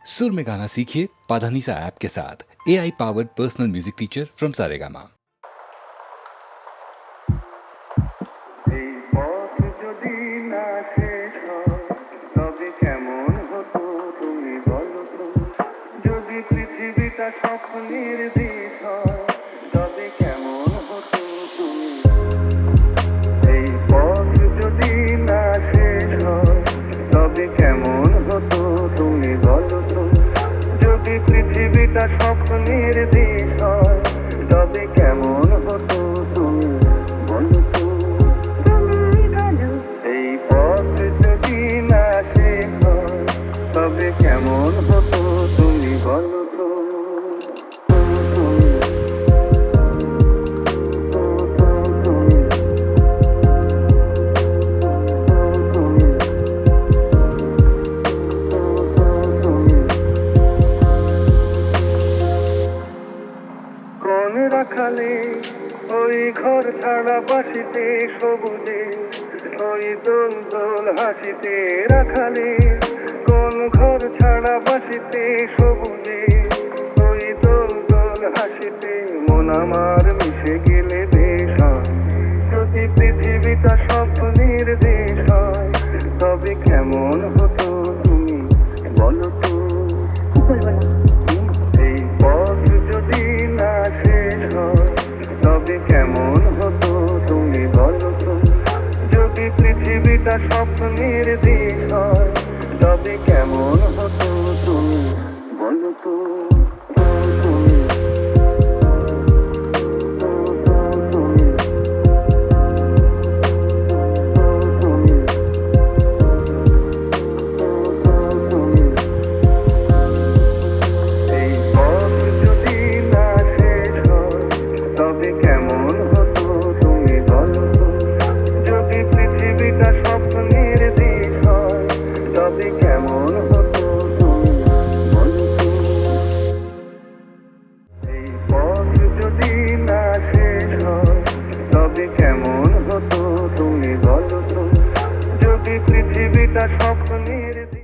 सुर में गाना सीखिए पाधानीसा ऐप के साथ। AI powered personal music teacher from Saregama. এই পথ যদি না শেষ হয় তবে কেমন হতো তুমি বলো তো। যদি পৃথিবীটা স্বপ্নের দেশ হয় তবে কেমন হতো তুমি। এই পথ যদি না শেষ হয় তবে কেমন হতো তুমি বলো তো। যদি পৃথিবীটা স্বপ্নের দেশ হয় তবে কেমন হতো তুমি বলো তো। এই পথ যদি না শেষ হয় তবে কেমন হতো তুমি বলো তো। কোন রাখালে ওই ঘর ছাড়া বাসিতে সবুজে ওই দোল দোল হাসিতে রাখালে। কোন ঘর ছাড়া বাসিতে সবুজে ওই দোল দোল হাসিতে মন আমার মিশে গেলে দেশ হয়। যদি পৃথিবীটা স্বপ্নের দেশ হয় তবে কেমন হতো তুমি বলো তো। এই পথ যদি না শেষ হয় তবে কেমন হতো তুমি বলো তো। যদি পৃথিবীটা